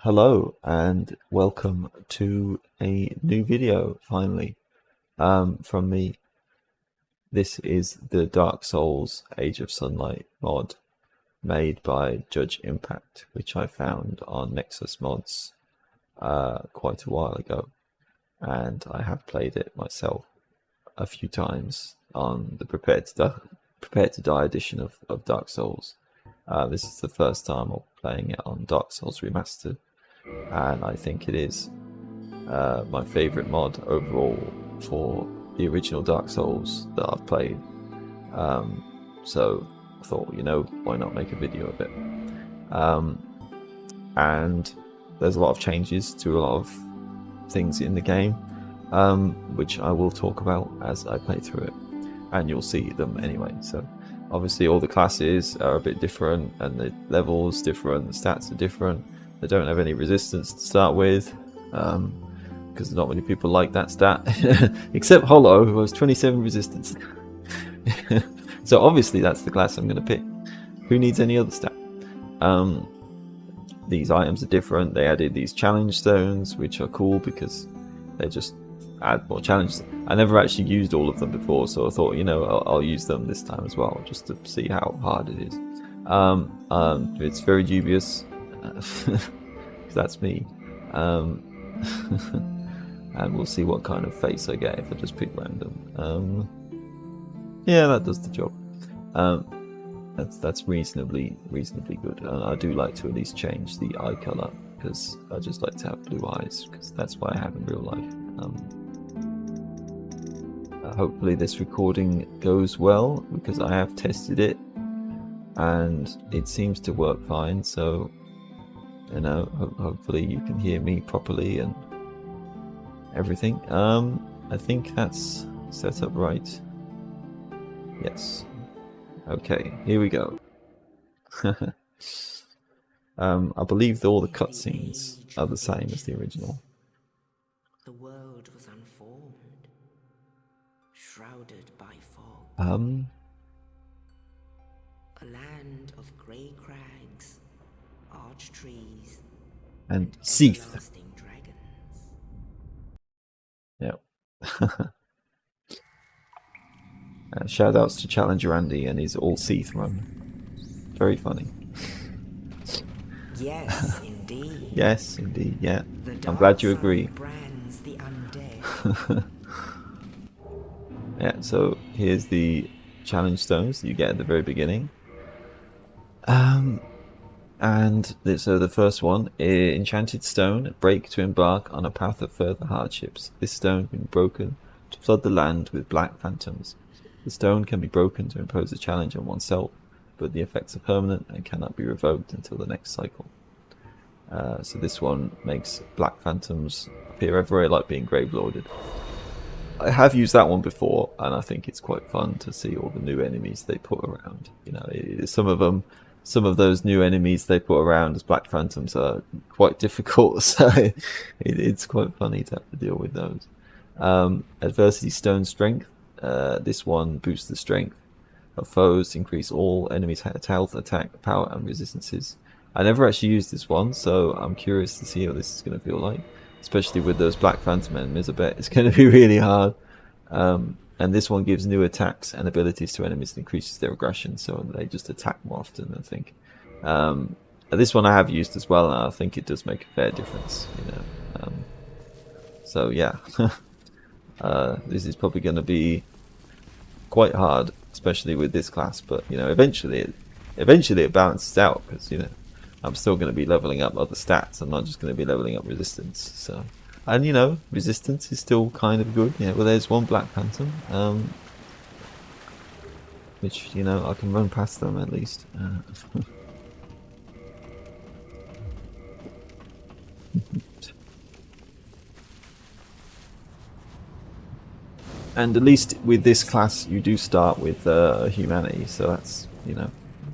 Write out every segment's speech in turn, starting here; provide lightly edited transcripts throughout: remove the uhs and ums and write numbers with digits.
Hello and welcome to a new video finally from me. This is the Dark Souls Age of Sunlight mod made by JudgeImpact, which I found on Nexus Mods quite a while ago, and I have played it myself a few times on the Prepare to Die edition of Dark Souls. This is the first time I'm playing it on Dark Souls Remastered, and I think it is my favourite mod overall for the original Dark Souls that I've played. So I thought, why not make a video of it? And there's a lot of changes to a lot of things in the game, which I will talk about as I play through it, and you'll see them anyway. So obviously all the classes are a bit different, and the levels different, the stats are different. They don't have any resistance to start with, because not many people like that stat, except Hollow, who has 27 resistance. So obviously that's the class I'm going to pick. Who needs any other stat? These items are different. They added these challenge stones, which are cool because they just add more challenges. I never actually used all of them before, so I thought, I'll use them this time as well, just to see how hard it is. It's very dubious, because that's me. And we'll see what kind of face I get if I just pick random. Yeah, that does the job. That's reasonably good. And I do like to at least change the eye color, because I just like to have blue eyes, because that's what I have in real life. Hopefully this recording goes well, because I have tested it and it seems to work fine. So hopefully you can hear me properly and everything. I think that's set up right. Yes. Okay, here we go. I believe that all the cutscenes are the same as the original. The world was unformed, shrouded by fog. A land of grey crags, arch trees, and Seath. everlasting dragons. Yep. Shout outs to Challenger Andy and his all Seath run. Very funny. Yes, indeed. Yes, indeed, yeah. I'm glad you agree. Brands the undead. Yeah, so here's the challenge stones that you get at the very beginning. So the first one, enchanted stone, break to embark on a path of further hardships. This stone can be broken to flood the land with black phantoms. The stone can be broken to impose a challenge on oneself, but the effects are permanent and cannot be revoked until the next cycle. So this one makes black phantoms appear everywhere, like being grave lorded. I have used that one before, and I think it's quite fun to see all the new enemies they put around. Some of those new enemies they put around as black phantoms are quite difficult, so it's quite funny to have to deal with those. Adversity stone strength. This one boosts the strength of foes, increase all enemies' health, attack, power, and resistances. I never actually used this one, so I'm curious to see how this is going to feel like, especially with those black phantom enemies. I bet it's going to be really hard. And this one gives new attacks and abilities to enemies and increases their aggression, so they just attack more often, I think. This one I have used as well, and I think it does make a fair difference. So yeah. This is probably going to be quite hard, especially with this class, but eventually it balances out, because I'm still going to be leveling up other stats. I'm not just going to be leveling up resistance. So, and resistance is still kind of good. Yeah, well, there's one black phantom, which I can run past them at least. And at least with this class, you do start with humanity, so that's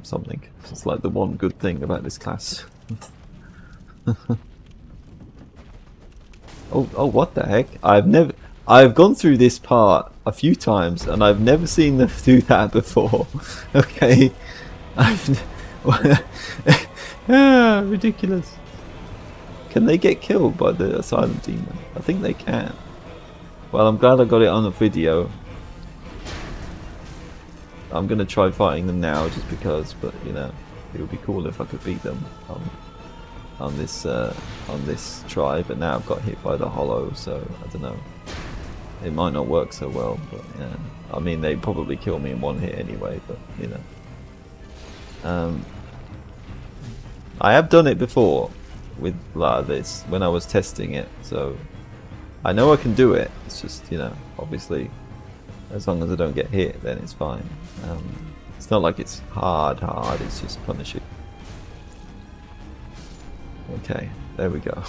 something. It's like the one good thing about this class. oh, what the heck? I've gone through this part a few times, and I've never seen them do that before. Okay, ridiculous. Can they get killed by the Asylum demon? I think they can. Well, I'm glad I got it on the video. I'm gonna try fighting them now just because, but you know, it would be cool if I could beat them on this try. But now I've got hit by the hollow, so I don't know. It might not work so well, but yeah. I mean, they'd probably kill me in one hit anyway, but you know. I have done it before with like this when I was testing it, so I know I can do it. It's just, you know, obviously, as long as I don't get hit, then it's fine. It's not like it's hard, it's just punishing. Okay, there we go.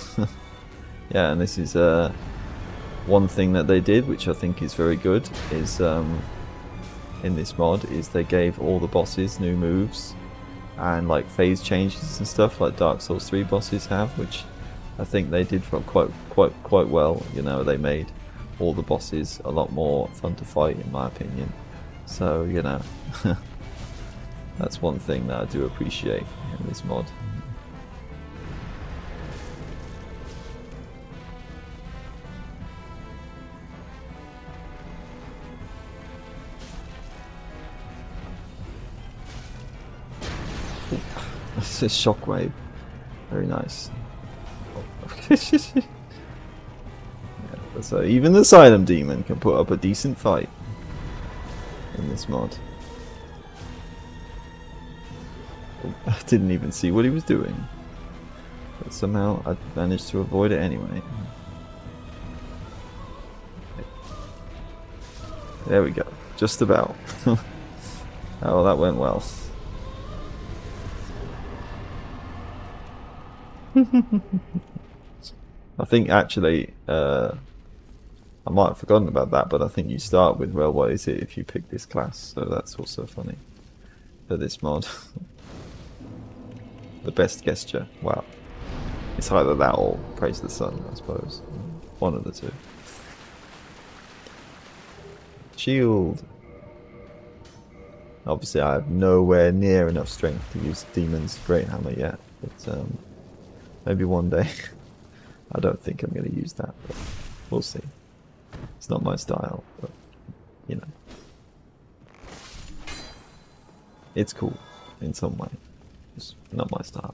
Yeah, and this is one thing that they did, which I think is very good, is in this mod, is they gave all the bosses new moves and like phase changes and stuff like Dark Souls 3 bosses have, which I think they did quite well. You know, they made all the bosses a lot more fun to fight, in my opinion. So, you know, that's one thing that I do appreciate in this mod. It's a shockwave. Very nice. Yeah, so even the Asylum demon can put up a decent fight in this mod. I didn't even see what he was doing, but somehow I managed to avoid it anyway. There we go. Just about. Oh, that went well. I think actually, I might have forgotten about that, but I think you start with, well, what is it if you pick this class? So that's also funny for this mod. The best gesture. Wow. It's either that or Praise the Sun, I suppose. One of the two. Shield. Obviously, I have nowhere near enough strength to use Demon's Great Hammer yet, but maybe one day. I don't think I'm going to use that, but we'll see. It's not my style, but you know, it's cool in some way. It's not my style.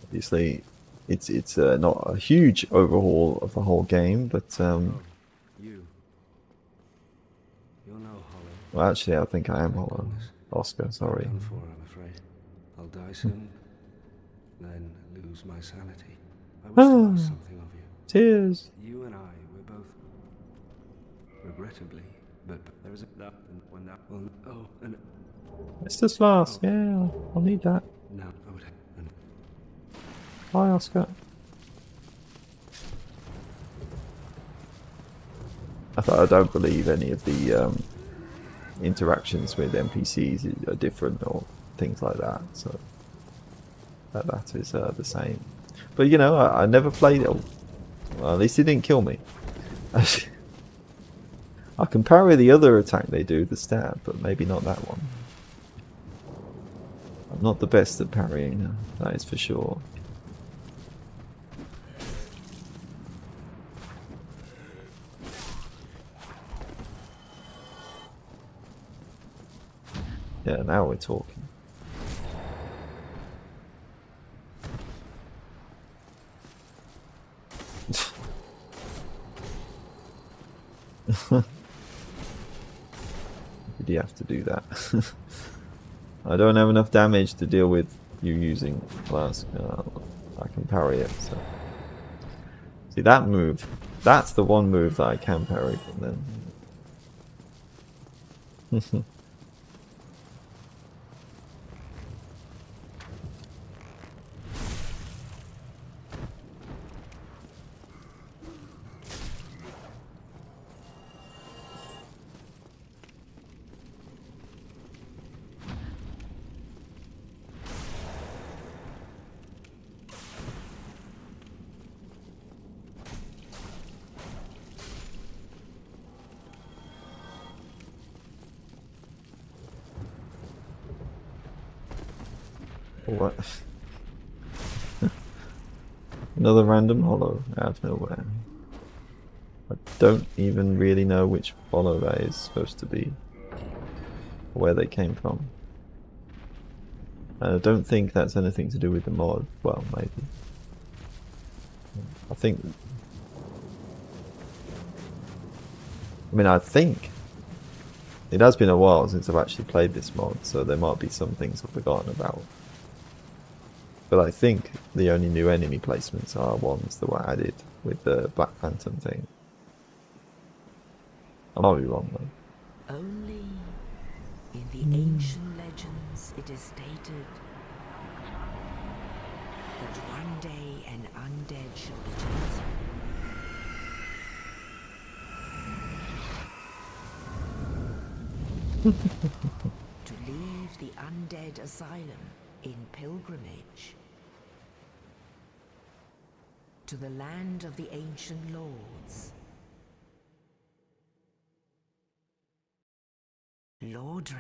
Obviously, it's not a huge overhaul of the whole game, but You're no Hollow. well, actually, I think I am Hollow. Oscar, sorry. Done for, I'm afraid. I'll die soon, then lose my sanity. I wish to ask something of you. Tears. You and I, we're both, regrettably, but there is a that and when that will. Oh, and Mr. Slask, yeah, I'll need that. now I would. And Hi, Oscar. I don't believe any of the interactions with NPCs are different or things like that, so that is the same. But you know, I never played it. Well, at least it didn't kill me. I can parry the other attack they do, the stab, but maybe not that one. I'm not the best at parrying, that is for sure. Yeah, now we're talking. Did you have to do that? I don't have enough damage to deal with you using Flask. I can parry it, so. See, that move, that's the one move that I can parry from them. What? Another random hollow out of nowhere. I don't even really know which hollow that is supposed to be, or where they came from. I don't think that's anything to do with the mod. Well, maybe. I think... I think it has been a while since I've actually played this mod, so there might be some things I've forgotten about. But I think the only new enemy placements are ones that were added with the Black Phantom thing. I might be wrong though. Only in the ancient legends it is stated that one day an undead shall be chosen. To leave the undead asylum in pilgrimage to the land of the ancient lords. Lordran.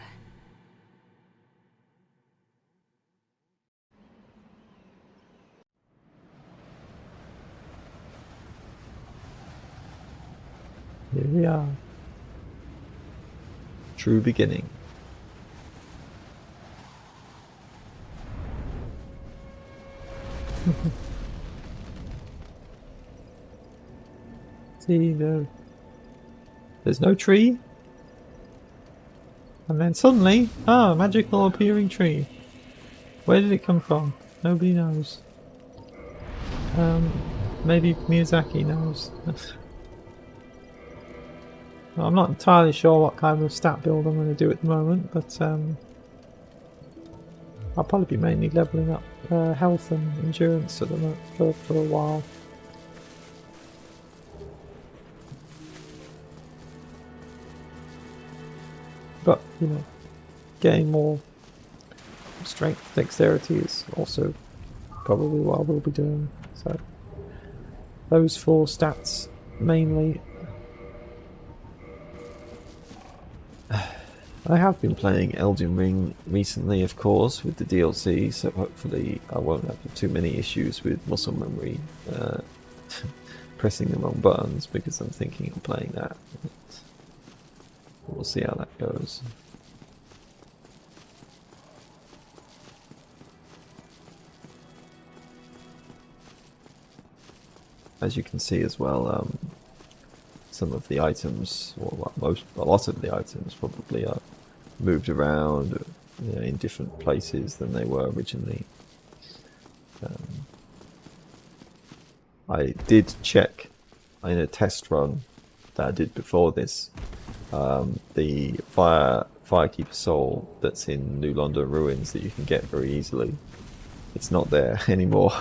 Here we are. True beginning. See, there's no tree. And then suddenly, magical appearing tree. Where did it come from? Nobody knows. Maybe Miyazaki knows. Well, I'm not entirely sure what kind of stat build I'm going to do at the moment, but I'll probably be mainly leveling up health and endurance at the moment for a while. But, getting more strength, dexterity is also probably what I will be doing. So, those 4 stats mainly. I have been playing Elden Ring recently, of course, with the DLC, so hopefully I won't have too many issues with muscle memory pressing the wrong buttons, because I'm thinking of playing that. We'll see how that goes. As you can see as well, some of the items, or a lot of the items probably are moved around in different places than they were originally. I did check in a test run that I did before this, the Firekeeper soul that's in New London Ruins that you can get very easily. It's not there anymore.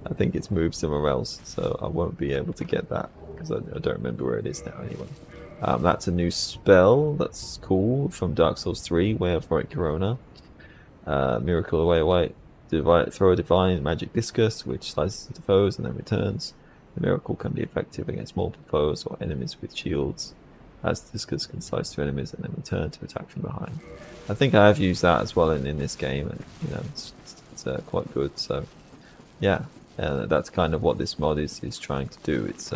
I think it's moved somewhere else, so I won't be able to get that because I don't remember where it is now anyway. That's a new spell that's cool from Dark Souls 3, Way of Bright Corona. Miracle away white. Throw a divine magic discus which slices into foes and then returns. The miracle can be effective against multiple foes or enemies with shields, as the discus can slice through enemies and then return to attack from behind. I think I have used that as well in this game, and it's quite good. So yeah, that's kind of what this mod is trying to do. It's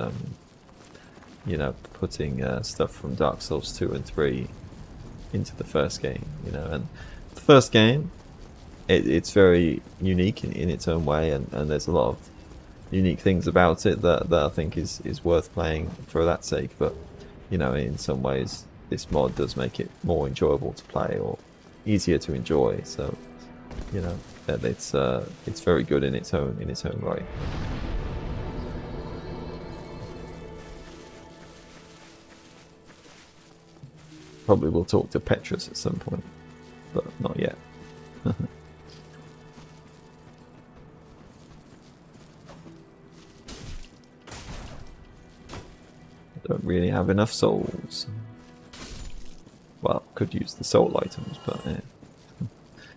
putting stuff from Dark Souls 2 and 3 into the first game. And the first game, it's very unique in its own way, and there's a lot of unique things about it that I think is worth playing for that sake. But in some ways this mod does make it more enjoyable to play, or easier to enjoy. So it's very good in its own right. Probably will talk to Petrus at some point, but not yet. I don't really have enough souls. Well, could use the soul items, but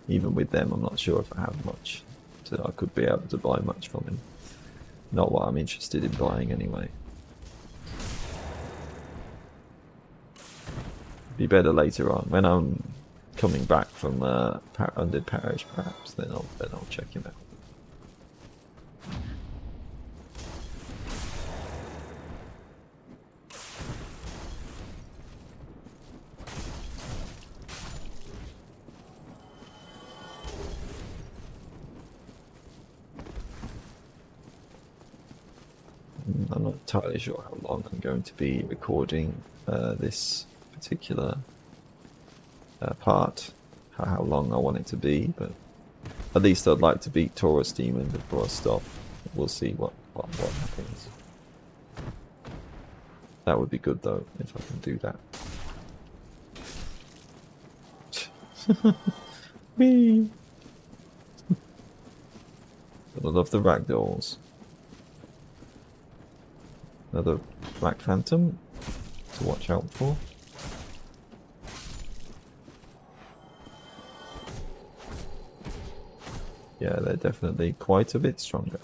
even with them I'm not sure if I have much, so I could be able to buy much from him. Not what I'm interested in buying anyway. Be better later on when I'm coming back from Undead Parish, perhaps, then I'll check him out. I'm not entirely sure how long I'm going to be recording this particular part, how long I want it to be, but at least I'd like to beat Taurus Demon before I stop. We'll see what happens. That would be good though, if I can do that. Whee! I love the ragdolls. Another Black Phantom to watch out for. Yeah, they're definitely quite a bit stronger.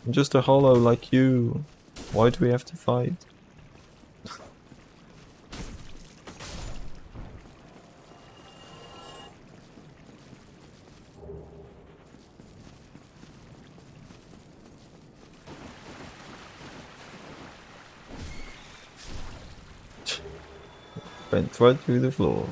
I'm just a hollow like you. Why do we have to fight? Went right through the floor.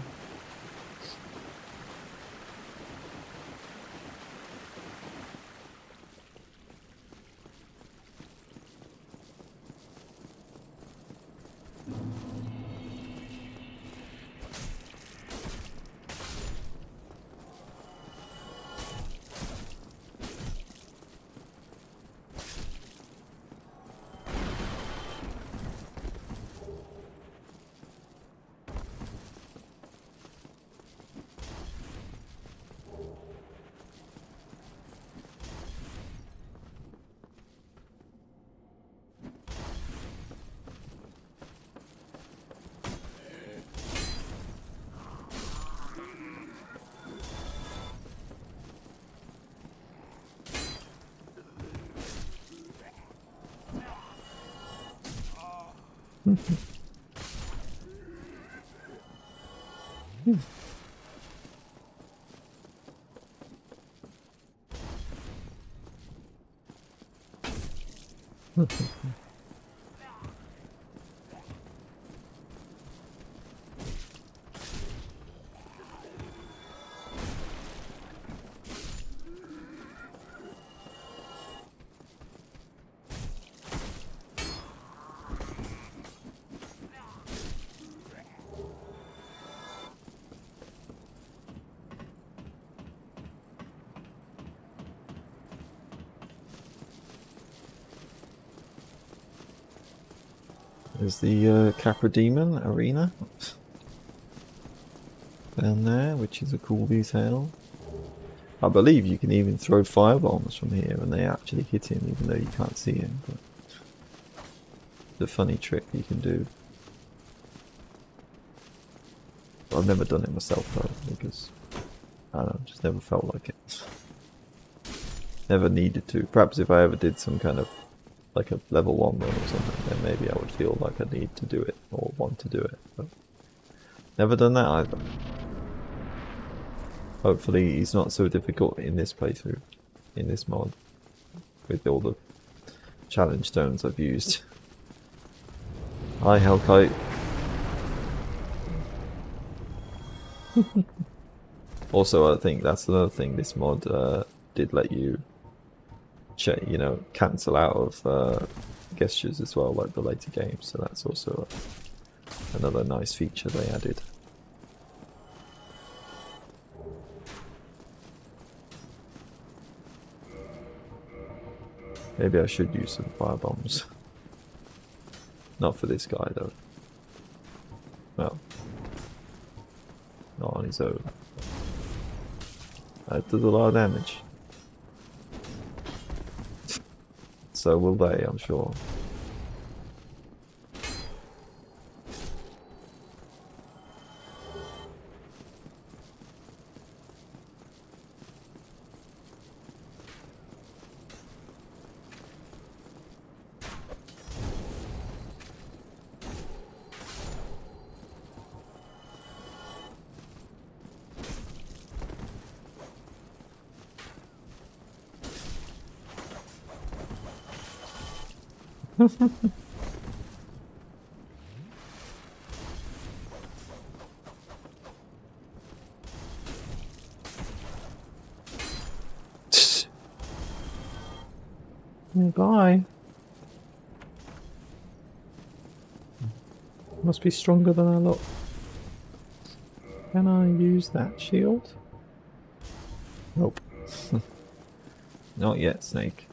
There's the Capra Demon arena down there, which is a cool detail. I believe you can even throw firebombs from here and they actually hit him even though you can't see him. But it's a funny trick you can do. I've never done it myself though, because I don't know, just never felt like it. Never needed to. Perhaps if I ever did some kind of like a level 1 run or something, then maybe I would feel like I need to do it or want to do it. But never done that either. Hopefully he's not so difficult in this playthrough, in this mod, with all the challenge stones I've used. Hi Hellkite. Also, I think that's another thing this mod did let you cancel out of gestures as well, like the later games, so that's also another nice feature they added. Maybe I should use some firebombs. Not for this guy though. Well, not on his own. That does a lot of damage. So will they, I'm sure. Bye. Must be stronger than I look. Can I use that shield? Nope. Not yet, Snake.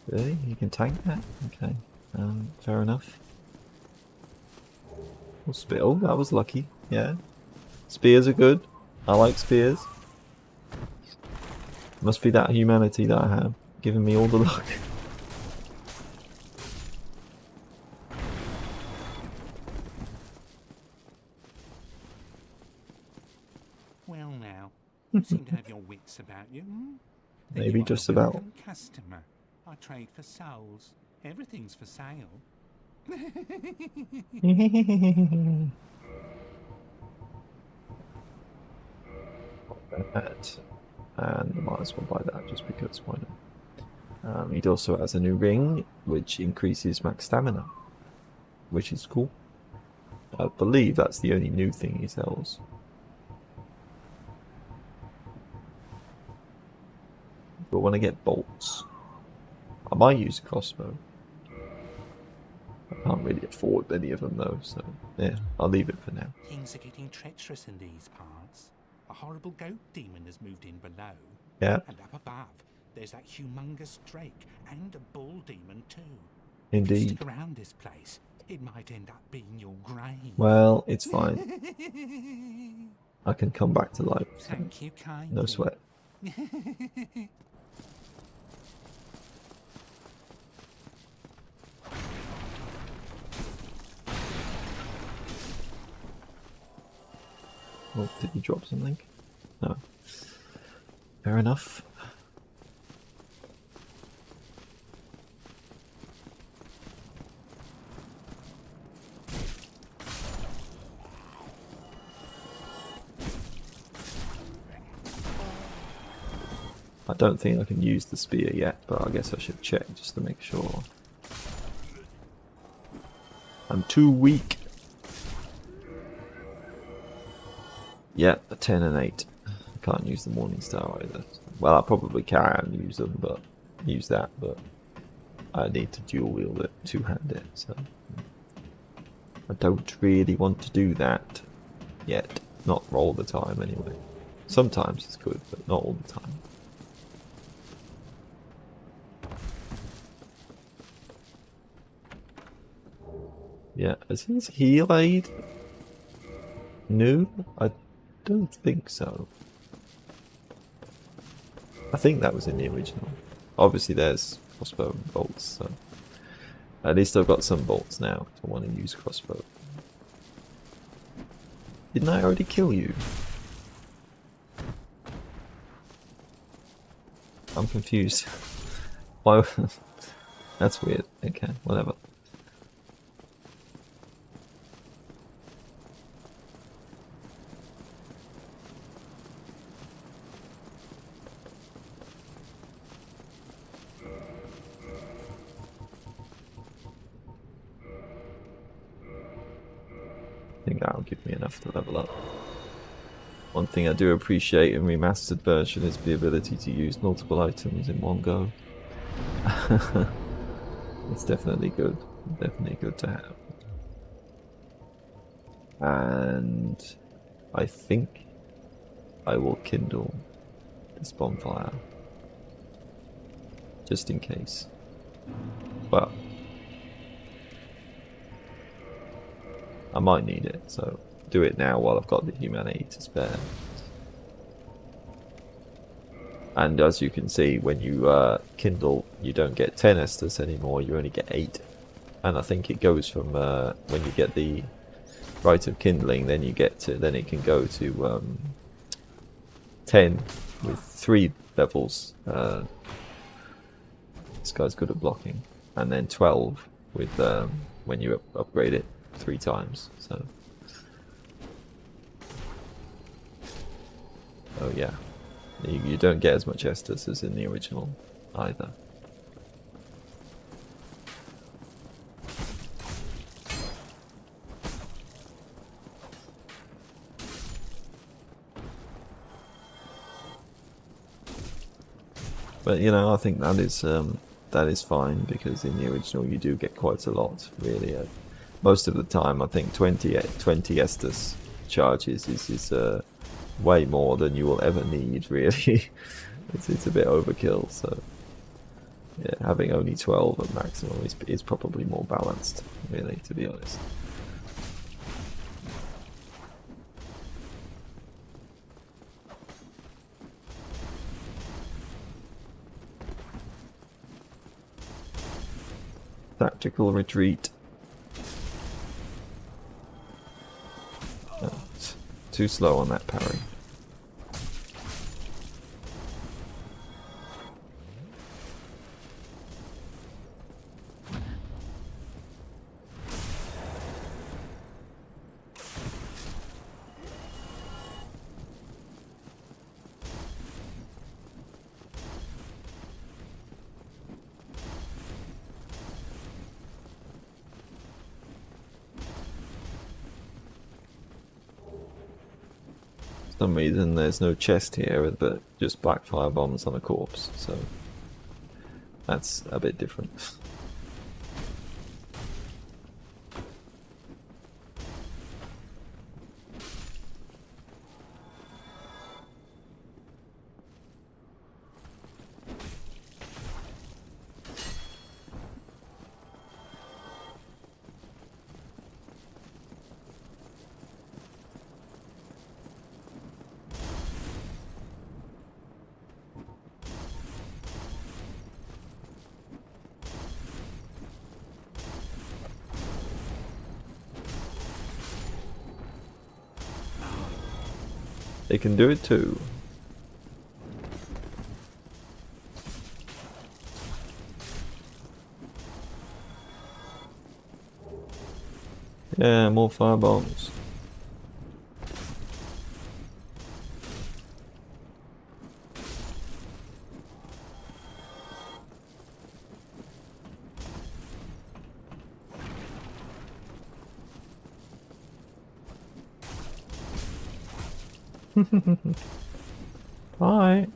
Really? You can tank that? Okay. Fair enough. Well, oh, that was lucky. Yeah. Spears are good. I like spears. Must be that humanity that I have, giving me all the luck. Well now, you seem to have your wits about you. Then Maybe you are just a about. welcome customer. I trade for souls. Everything's for sale. That. And I might as well buy that just because why not? He also has a new ring which increases max stamina, which is cool. I believe that's the only new thing he sells. But when I get bolts, I might use a crossbow. I can't really afford any of them though, so yeah, I'll leave it for now. Things are getting treacherous in these parts. A horrible goat demon has moved in below. Yeah, And up above, there's that humongous drake and a bull demon too. If you indeed. stick around this place, it might end up being your grave. Well, it's fine. I can come back to life. So Thank you kindly. no sweat. Oh, did he drop something? No. Fair enough. I don't think I can use the spear yet, but I guess I should check just to make sure. I'm too weak. Yeah, a 10 and 8. I can't use the Morning Star either. Well, I probably can use them, but use that, but I need to dual wield it, two-hand it, so I don't really want to do that yet. Not all the time, anyway. Sometimes it's good, but not all the time. Yeah, is his heal aid new? I don't think so. I think that was in the original. Obviously there's crossbow and bolts, so at least I've got some bolts now if I want to use crossbow. Didn't I already kill you? I'm confused. Why? That's weird. Okay, whatever. I think that'll give me enough to level up. One thing I do appreciate in Remastered version is the ability to use multiple items in one go. It's definitely good. Definitely good to have. And I think I will kindle this bonfire. Just in case. Well, I might need it, so do it now while I've got the humanity to spare. And as you can see, when you kindle, you don't get 10 Estus anymore, you only get 8. And I think it goes from when you get the Rite of Kindling, then it can go to 10 with 3 levels. This guy's good at blocking, and then 12 with when you upgrade it 3 times. So, oh yeah, you don't get as much Estus as in the original either. But you know, I think that is fine, because in the original you do get quite a lot, really. Most of the time, I think 20 Estus charges is way more than you will ever need, really. it's a bit overkill, so yeah, having only 12 at maximum is probably more balanced, really, to be honest. Tactical retreat. Oh, too slow on that parry. For some reason there's no chest here, but just black fire bombs on a corpse, so that's a bit different. They can do it too. Yeah, more fire bombs. Bye.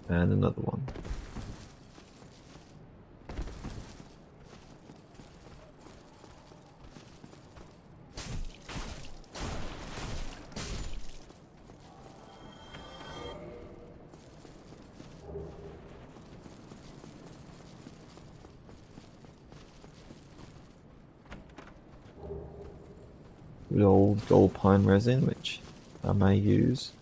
And another one. Good old gold pine resin, which I may use.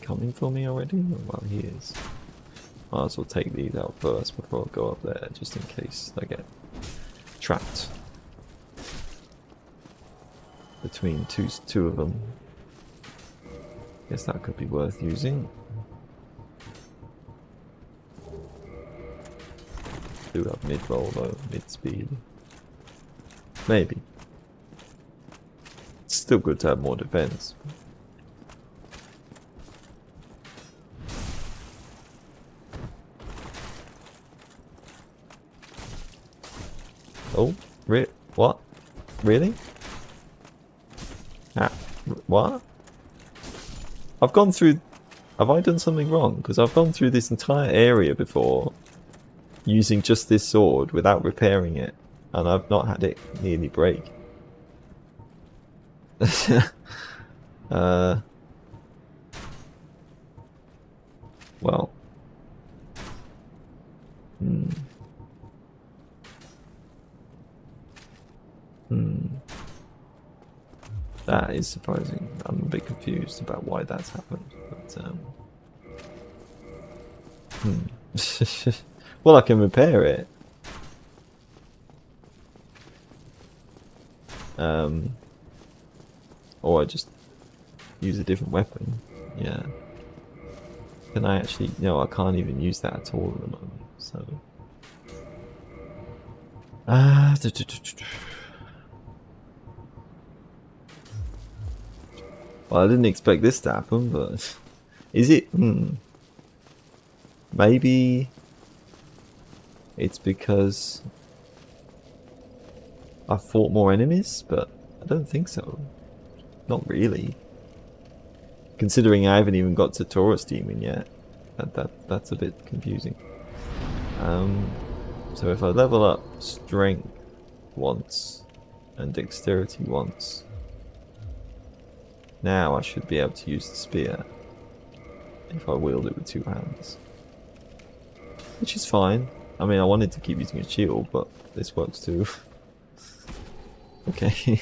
Coming for me already? Well, he is. Might as well take these out first before I go up there, just in case I get trapped between two of them. Guess that could be worth using. Do have mid-roll though, mid-speed. Maybe. It's still good to have more defense. Oh, what? Really? Ah, what? I've gone through Have I done something wrong? Because I've gone through this entire area before using just this sword without repairing it, and I've not had it nearly break. Well. That is surprising. I'm a bit confused about why that's happened. But, well, I can repair it. Or I just use a different weapon. Yeah. Can I actually... No, I can't even use that at all at the moment. So... Well, I didn't expect this to happen, but... Is it... Maybe... It's because... I fought more enemies, but I don't think so. Not really. Considering I haven't even got to Taurus Demon yet. That's a bit confusing. So if I level up Strength once and Dexterity once, now I should be able to use the spear if I wield it with 2 hands. Which is fine. I mean, I wanted to keep using a shield, but this works too. Okay.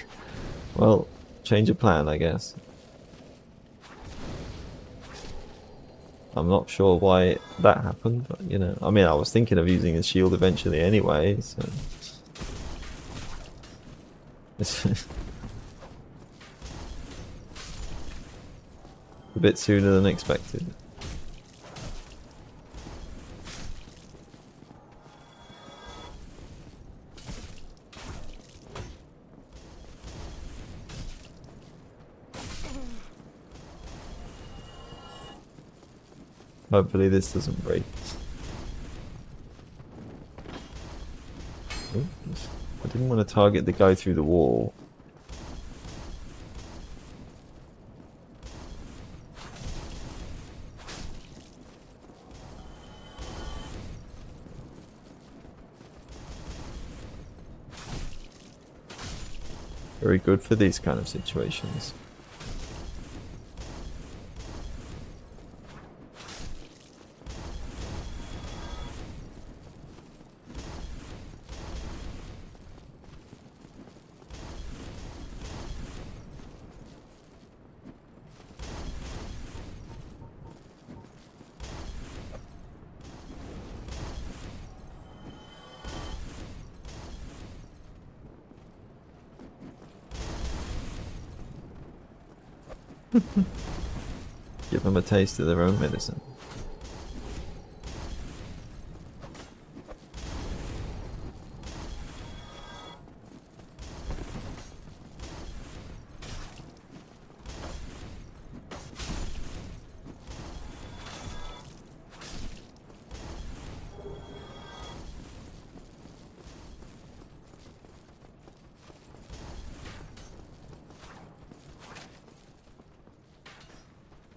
Well, change of plan, I guess. I'm not sure why that happened, but you know, I mean, I was thinking of using a shield eventually anyway, so... A bit sooner than expected. Hopefully this doesn't break. Oops. I didn't want to target the guy through the wall. Very good for these kind of situations. Give them a taste of their own medicine.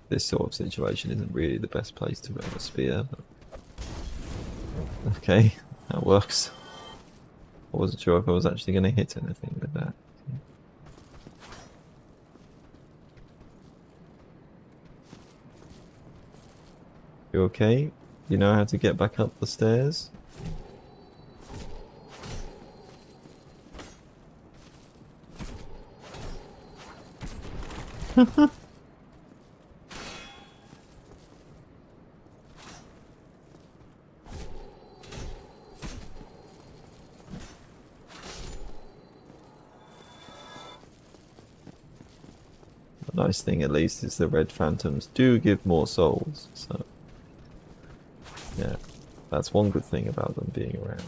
This sort of situation isn't really the best place to run a spear, but... Okay, that works. I wasn't sure if I was actually going to hit anything with that. You okay? You know how to get back up the stairs? The nice thing at least is the red phantoms do give more souls, so yeah, that's one good thing about them being around.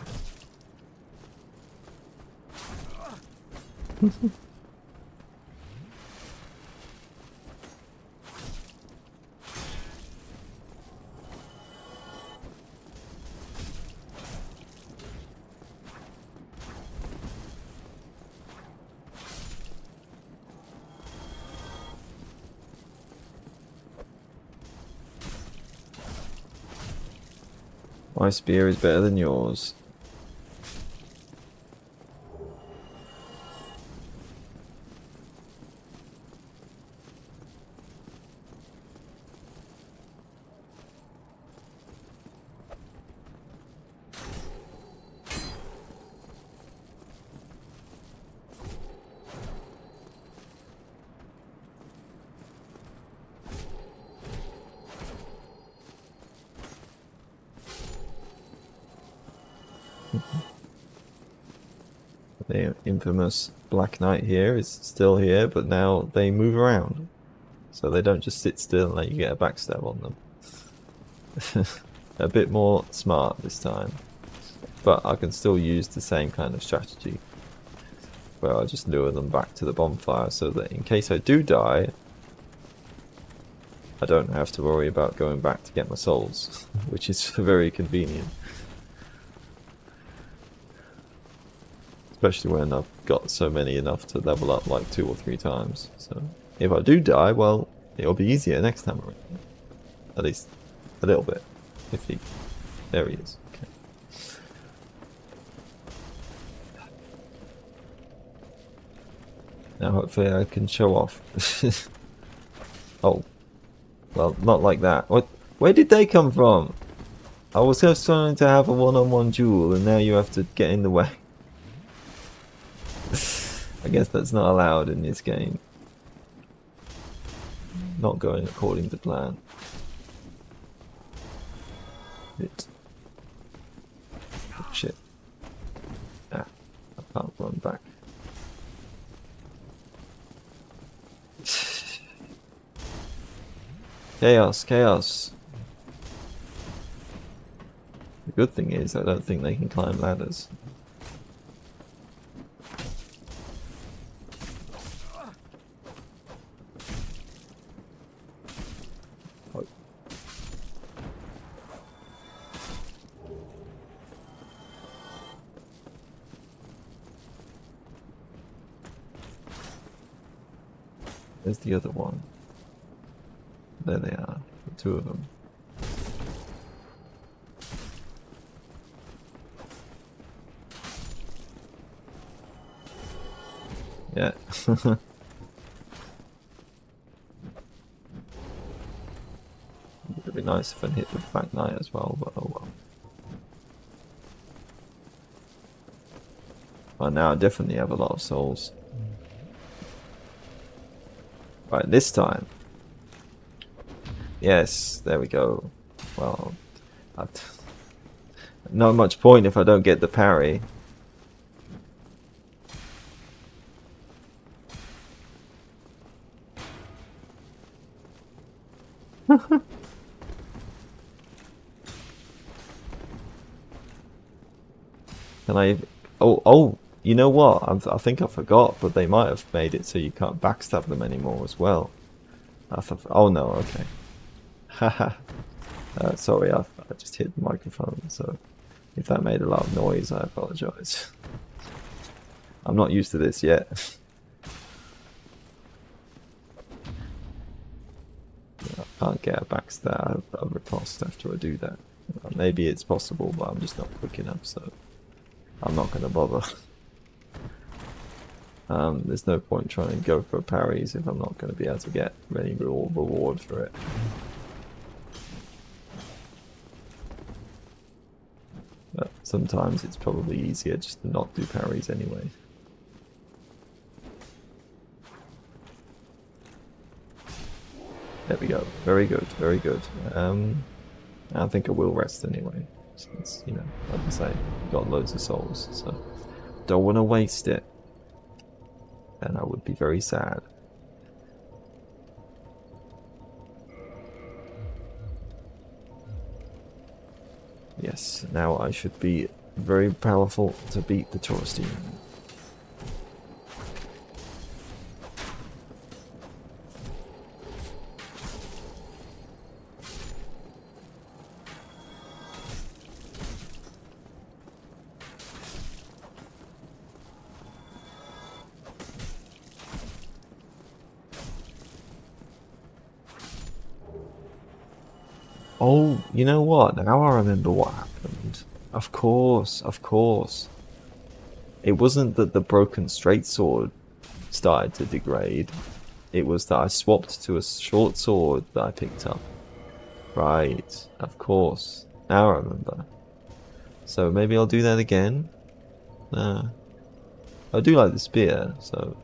My spear is better than yours. The infamous Black Knight here is still here, but now they move around. So they don't just sit still and let you get a backstab on them. A bit more smart this time. But I can still use the same kind of strategy, where I just lure them back to the bonfire so that in case I do die, I don't have to worry about going back to get my souls, which is very convenient. Especially when I've got so many enough to level up like 2 or 3 times. So if I do die, well, it'll be easier next time around. At least a little bit. If he... There he is. Okay. Now hopefully I can show off. Oh. Well, not like that. What? Where did they come from? I was just trying to have a one-on-one duel and now you have to get in the way. I guess that's not allowed in this game. Not going according to plan. Oh, shit. Ah, I can't run back. Chaos, chaos. The good thing is I don't think they can climb ladders. Where's the other one? There they are, the 2 of them. Yeah. It'd be nice if I hit the Black Knight as well, but oh well. Oh, now I definitely have a lot of souls. Right, this time. Yes, there we go. Well, not much point if I don't get the parry. Can I... Oh, you know what? I think I forgot, but they might have made it so you can't backstab them anymore as well. Oh no, okay. Haha. Sorry, I just hit the microphone, so if that made a lot of noise, I apologise. I'm not used to this yet. I can't get a backstab, a riposte after I do that. Maybe it's possible, but I'm just not quick enough, so I'm not going to bother. There's no point trying to go for parries if I'm not going to be able to get any reward for it. But sometimes it's probably easier just to not do parries anyway. There we go. Very good, very good. I think I will rest anyway. Since, you know, like I say, I've got loads of souls, so don't want to waste it. And I would be very sad. Yes, now I should be very powerful to beat the Taurus demon. Oh, you know what? Now I remember what happened. Of course, of course. It wasn't that the broken straight sword started to degrade. It was that I swapped to a short sword that I picked up. Right, of course. Now I remember. So maybe I'll do that again. I do like the spear, so...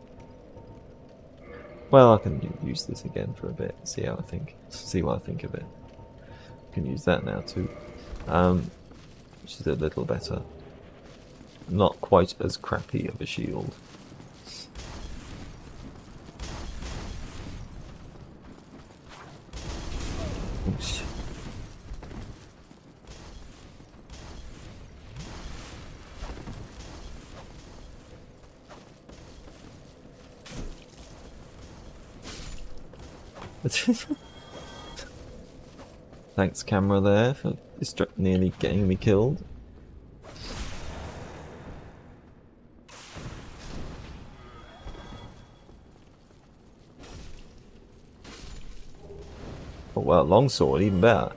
Well, I can use this again for a bit, see how I think. See what I think of it. I can use that now too. Which is a little better. Not quite as crappy of a shield. Oops. Thanks, camera, there for nearly getting me killed. Oh well, longsword, even better.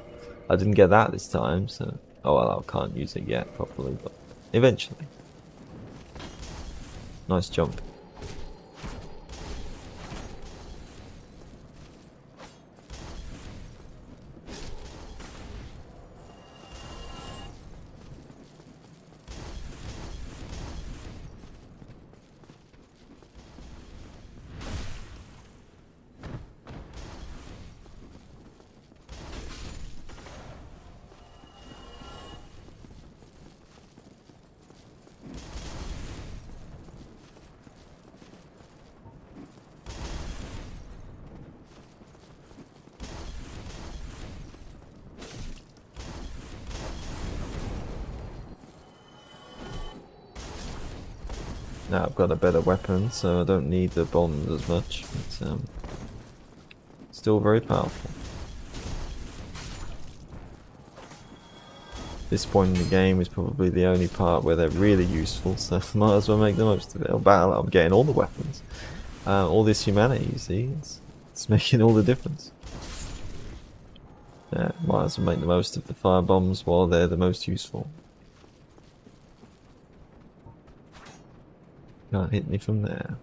I didn't get that this time, so... Oh well, I can't use it yet properly, but eventually. Nice jump. Now I've got a better weapon, so I don't need the bombs as much. It's still very powerful. This point in the game is probably the only part where they're really useful, so might as well make the most of it. I'm getting all the weapons. All this humanity, you see, it's making all the difference. Yeah, might as well make the most of the fire bombs while they're the most useful. Can't hit me from there.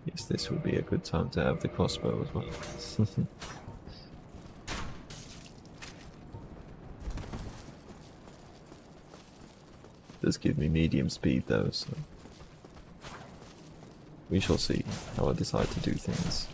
Yes, this would be a good time to have the crossbow as well. Does give me medium speed though, so we shall see how I decide to do things.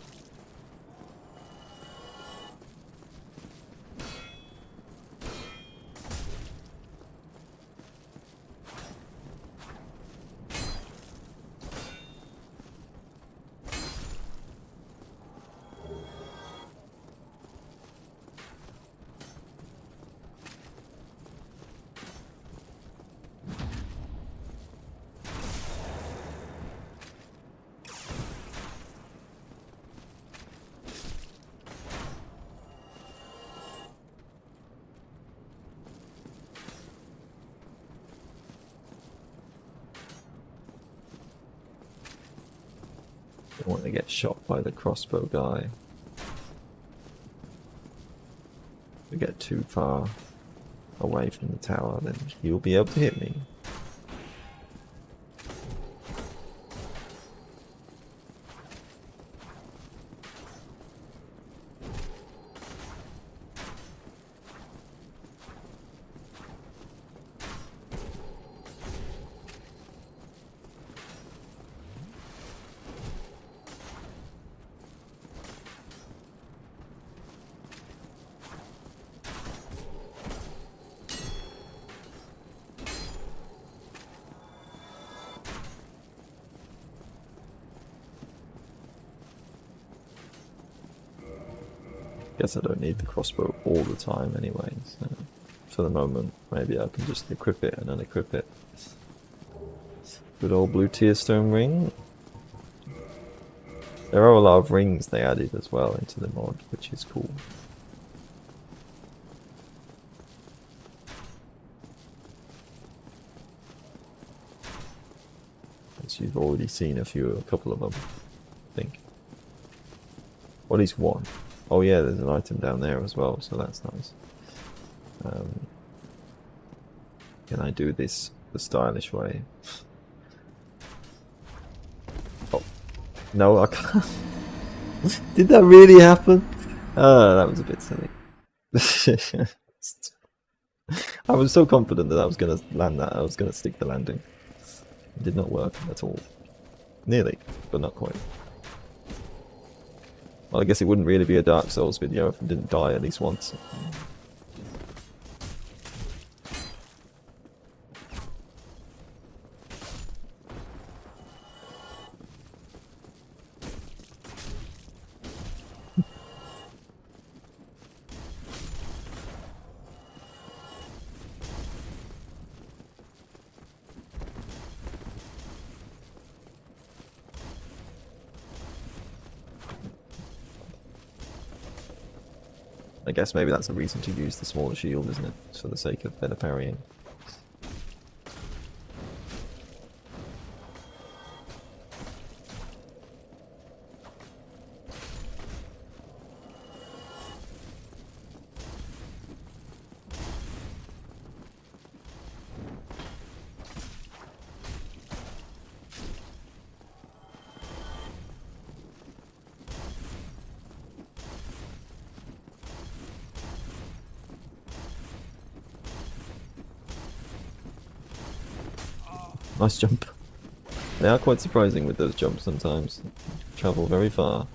Don't want to get shot by the crossbow guy. If we get too far away from the tower, then he'll be able to hit me. Guess I don't need the crossbow all the time anyway, so for the moment maybe I can just equip it and unequip it. Good old blue tear stone ring. There are a lot of rings they added as well into the mod, which is cool. As you've already seen a couple of them, I think. Or at least one. Oh yeah, there's an item down there as well, so that's nice. Can I do this the stylish way? Oh. No, I can't. Did that really happen? That was a bit silly. I was so confident that I was going to land that. I was going to stick the landing. It did not work at all. Nearly, but not quite. Well, I guess it wouldn't really be a Dark Souls video if I didn't die at least once. I guess maybe that's a reason to use the smaller shield, isn't it? Just for the sake of better parrying. Nice jump. They are quite surprising with those jumps sometimes. Travel very far.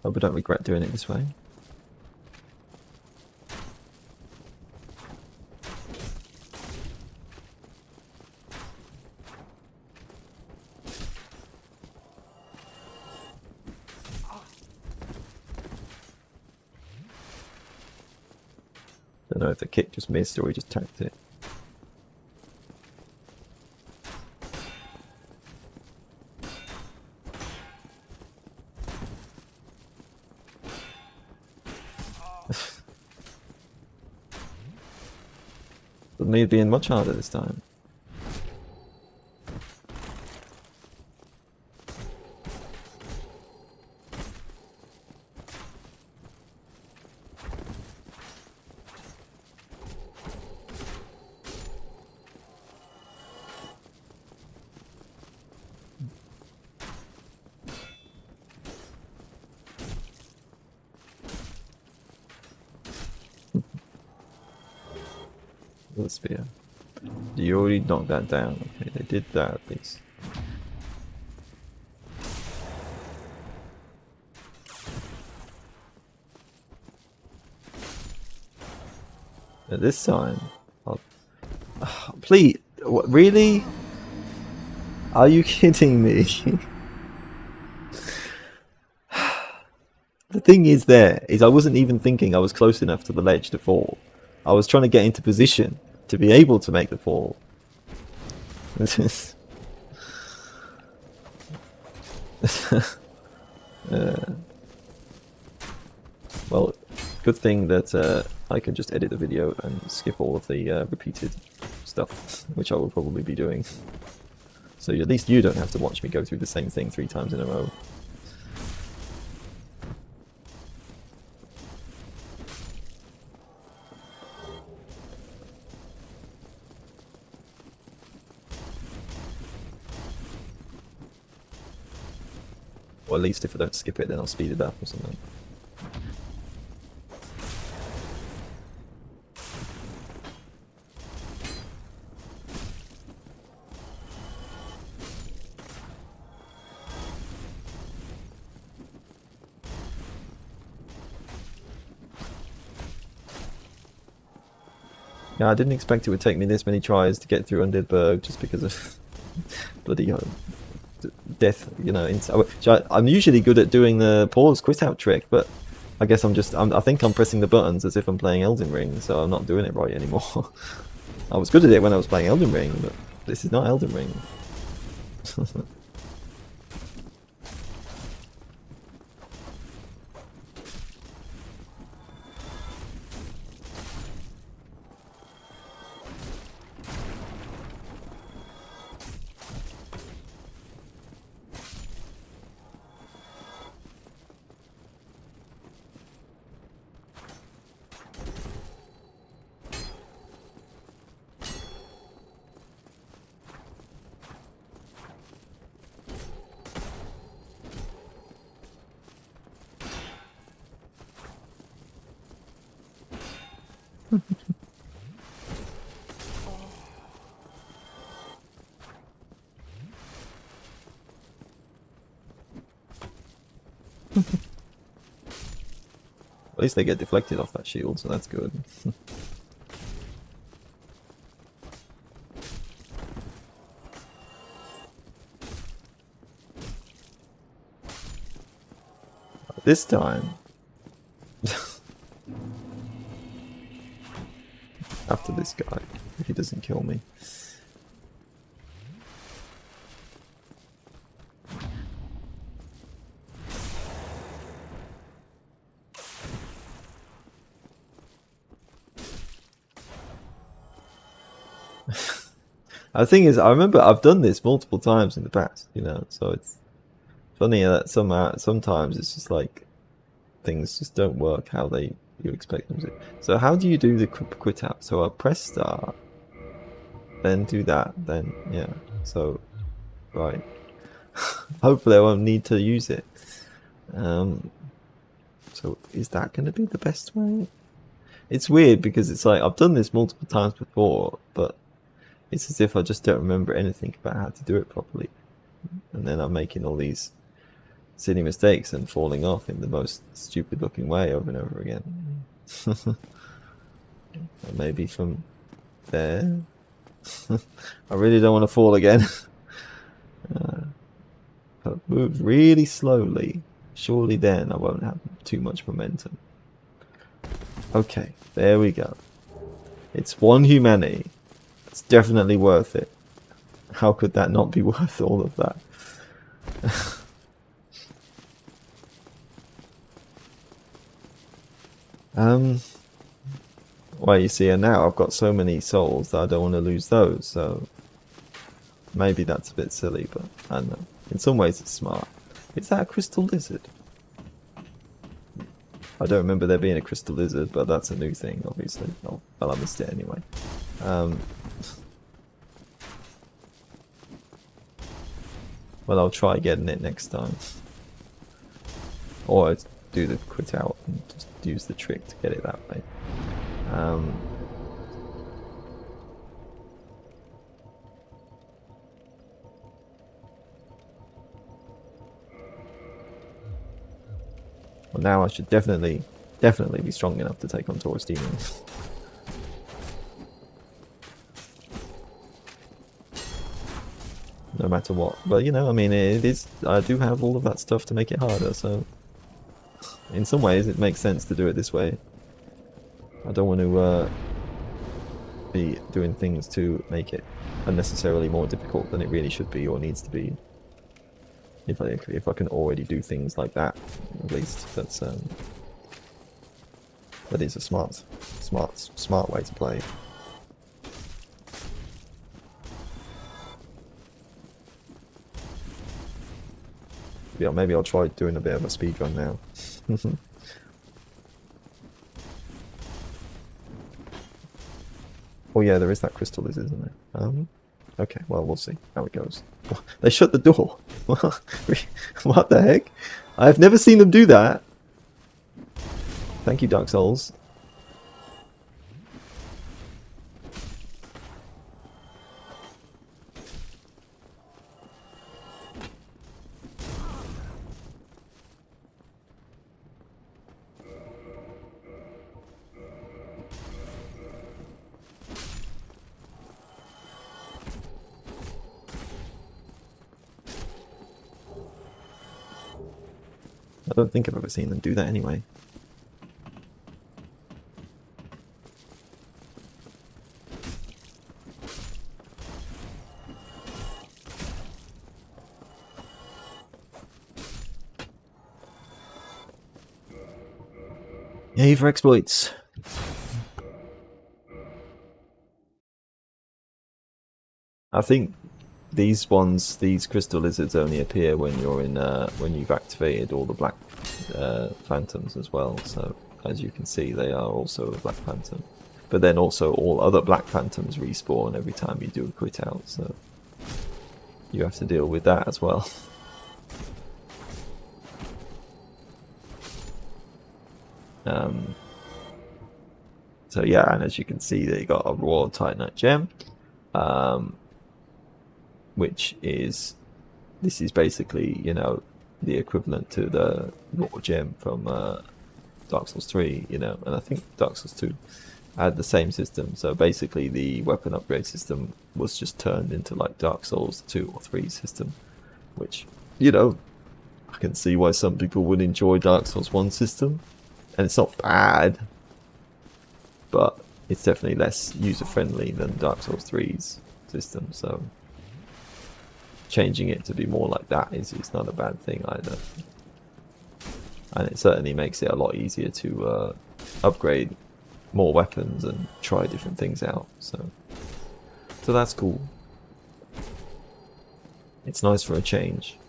Hope I don't regret doing it this way. Don't know if the kick just missed or he just tapped it. But me being much harder this time. The spear. You already knocked that down. Okay, they did that at least. At this time, please, what, really? Are you kidding me? The thing is I wasn't even thinking I was close enough to the ledge to fall. I was trying to get into position to be able to make the fall. Well, good thing that I can just edit the video and skip all of the repeated stuff, which I will probably be doing. So at least you don't have to watch me go through the same thing 3 times in a row. Or at least if I don't skip it, then I'll speed it up or something. Yeah, I didn't expect it would take me this many tries to get through Undead Berg just because of bloody death, you know. I'm usually good at doing the pause quit out trick, but I guess I think I'm pressing the buttons as if I'm playing Elden Ring, so I'm not doing it right anymore. I was good at it when I was playing Elden Ring, but this is not Elden Ring. At least they get deflected off that shield, so that's good. This time, after this guy, if he doesn't kill me. The thing is, I remember I've done this multiple times in the past, you know, so it's funny that sometimes it's just like things just don't work how you expect them to. So how do you do the quit out? So I'll press start, then do that, then yeah. So right, hopefully I won't need to use it. So is that going to be the best way? It's weird because it's like I've done this multiple times before, but it's as if I just don't remember anything about how to do it properly, and then I'm making all these silly mistakes and falling off in the most stupid looking way over and over again. Maybe from there. I really don't want to fall again. But move really slowly. Surely then I won't have too much momentum. Okay, there we go. It's 1 humanity. It's definitely worth it. How could that not be worth all of that? Well, you see, and now I've got so many souls that I don't want to lose those, so maybe that's a bit silly, but I don't know. In some ways it's smart. Is that a crystal lizard? I don't remember there being a crystal lizard, but that's a new thing, obviously. Oh, well, I missed it anyway. Well, I'll try getting it next time. Or I'd do the quit out and just use the trick to get it that way. Well, now I should definitely be strong enough to take on Taurus demons. No matter what. But you know, I mean, I do have all of that stuff to make it harder, so in some ways it makes sense to do it this way. I don't want to be doing things to make it unnecessarily more difficult than it really should be or needs to be. If I can already do things like that, at least that is a smart way to play. Yeah, maybe I'll try doing a bit of a speedrun now. Oh yeah, there is that crystal lizard, isn't there? Okay, well, we'll see how it goes. They shut the door. What the heck? I've never seen them do that. Thank you, Dark Souls. I don't think I've ever seen them do that anyway. Yay for exploits. I think these crystal lizards only appear when you're in when you've activated all the black phantoms as well. So as you can see, they are also a black phantom. But then also all other black phantoms respawn every time you do a quit out. So you have to deal with that as well. So yeah, and as you can see, they got a raw Titanite gem. Which is, this is basically, you know, the equivalent to the raw gem from Dark Souls 3, you know, and I think Dark Souls 2 had the same system. So basically the weapon upgrade system was just turned into like Dark Souls 2 or 3 system, which, you know, I can see why some people would enjoy Dark Souls 1 system, and it's not bad, but it's definitely less user-friendly than Dark Souls 3's system, so changing it to be more like that is not a bad thing either. And it certainly makes it a lot easier to upgrade more weapons and try different things out. So that's cool. It's nice for a change.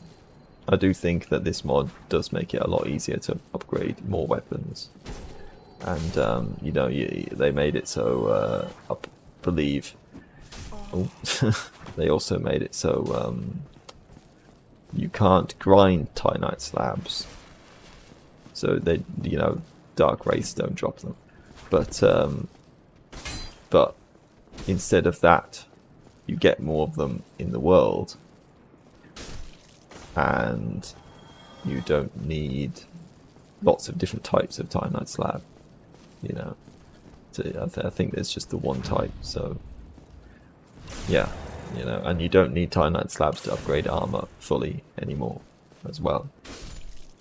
I do think that this mod does make it a lot easier to upgrade more weapons. And you know, they made it so I believe. Oh. They also made it so you can't grind Titanite slabs, so they, you know, Dark Wraiths don't drop them. But instead of that, you get more of them in the world, and you don't need lots of different types of Titanite slab. You know, I think there's just the one type. So yeah. You know, and you don't need Titanite slabs to upgrade armor fully anymore as well.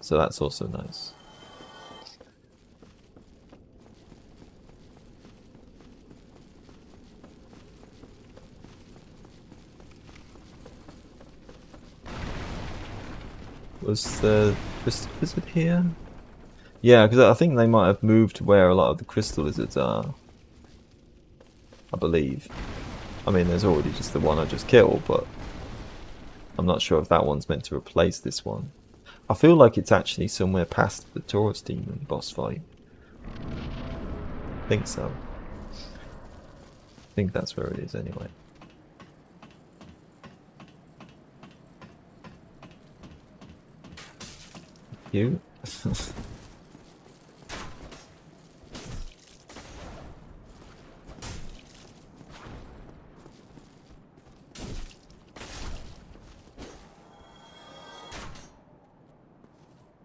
So that's also nice. Was the crystal lizard here? Yeah, because I think they might have moved to where a lot of the crystal lizards are, I believe. I mean, there's already just the one I just killed, but I'm not sure if that one's meant to replace this one. I feel like it's actually somewhere past the Taurus demon boss fight. I think so. I think that's where it is anyway. You?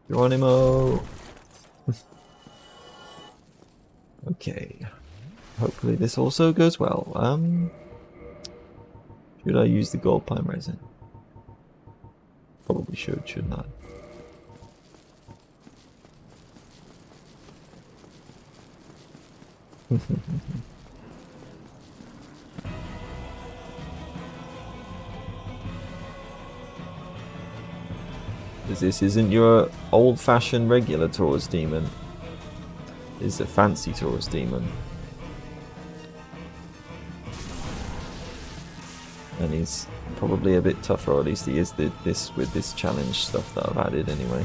Geronimo! Okay. Hopefully this also goes well. Should I use the gold pine resin? Probably should, shouldn't I? This isn't your old-fashioned regular Taurus demon. It's a fancy Taurus demon. And he's probably a bit tougher, or at least he is this with this challenge stuff that I've added anyway.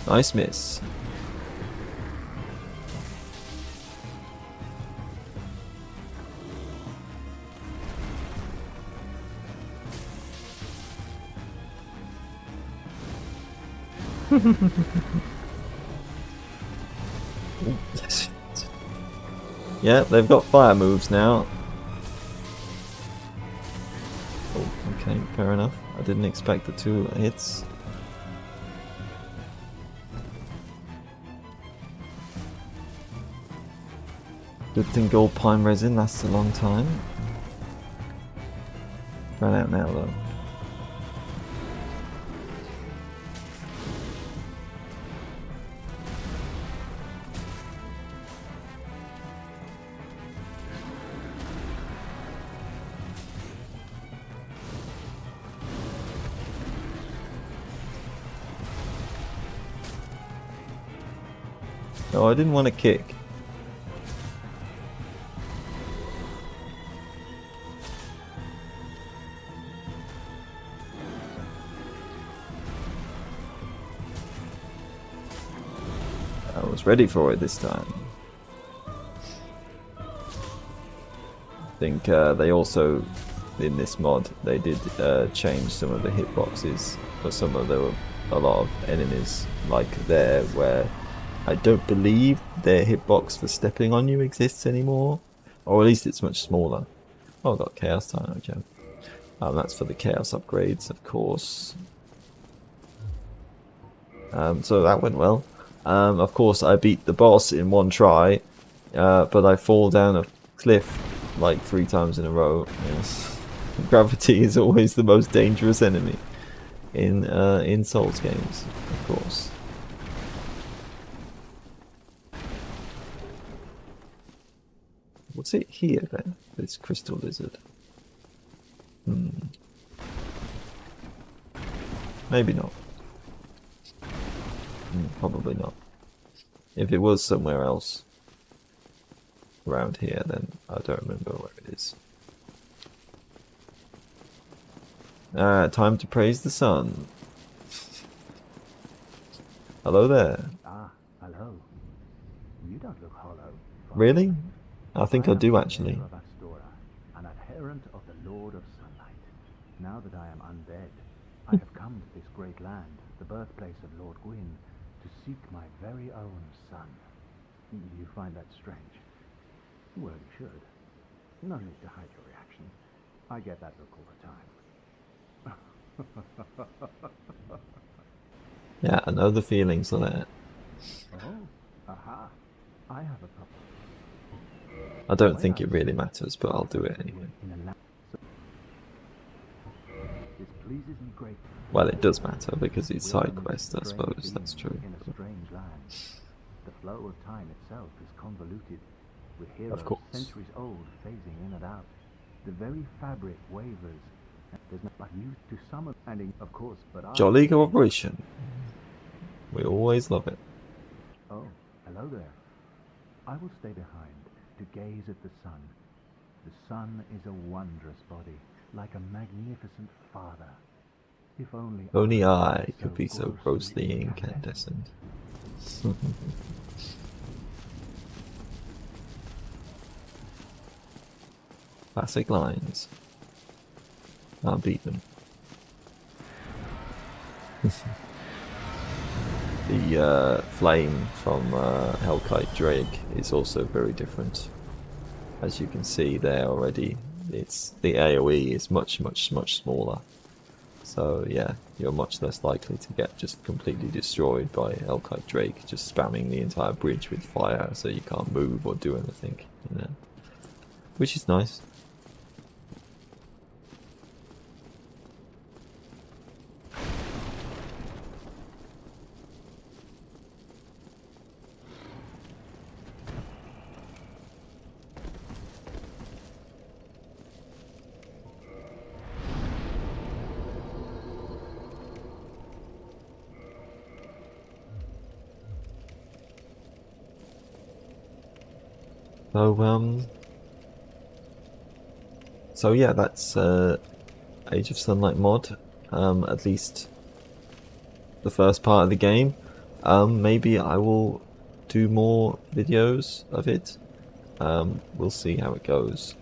Nice miss. Yeah, they've got fire moves now. Oh, okay, fair enough. I didn't expect the 2 hits. Good thing gold pine resin lasts a long time. Ran out now though. No, I didn't want to kick. I was ready for it this time. I think they also, in this mod, they did change some of the hitboxes for some of a lot of enemies, like there, where I don't believe their hitbox for stepping on you exists anymore, or at least it's much smaller. Oh, I got Chaos Time, okay. That's for the Chaos upgrades, of course. So that went well. Of course, I beat the boss in 1 try, but I fall down a cliff like 3 times in a row. Yes. Gravity is always the most dangerous enemy in Souls games, of course. What's it here then? This crystal lizard. Maybe not. Probably not. If it was somewhere else around here, then I don't remember where it is. Time to praise the sun. Hello there. Ah, hello. You don't look hollow. Really? I think I do actually. An adherent of the Lord of Sunlight. Now that I am undead, I have come to this great land, the birthplace of Lord Gwyn, to seek my very own son. You find that strange? Well, you should. No need to hide your reaction. I get that look all the time. Yeah, I know the feelings of that. Oh, aha. I have a couple. I don't think it really matters, but I'll do it anyway. This pleases me greatly. Well, it does matter because it's side quest, I suppose. That's true. In a strange land. The flow of time itself is convoluted, with heroes Of course. centuries old phasing in and out. The very fabric wavers. There's no but you to summon, and of course, but I. Jolly cooperation. We always love it. Oh, hello there. I will stay behind to gaze at the sun. The sun is a wondrous body, like a magnificent father. If Only I were could be so grossly incandescent. Classic lines. I'll beat them. The flame from Hellkite Drake is also very different. As you can see there already, it's the AoE is much smaller. So yeah, you're much less likely to get just completely destroyed by Hellkite Drake just spamming the entire bridge with fire so you can't move or do anything, you know. Which is nice. So yeah, that's Age of Sunlight mod, at least the first part of the game. Maybe I will do more videos of it. We'll see how it goes.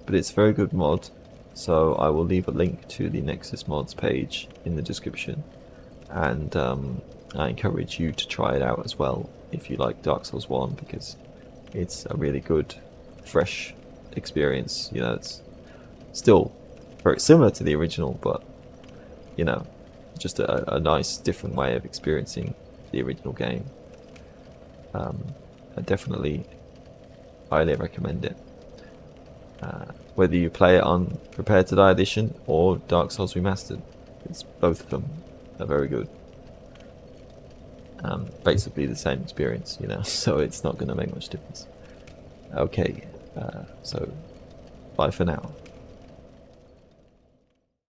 But it's a very good mod, so I will leave a link to the Nexus mods page in the description. And I encourage you to try it out as well if you like Dark Souls 1, because it's a really good, fresh experience. You know, it's still very similar to the original, but you know, just a nice different way of experiencing the original game. I definitely highly recommend it. Whether you play it on Prepare to Die Edition or Dark Souls Remastered, it's both of them are very good. Basically the same experience, you know, so it's not going to make much difference. Okay, so bye for now.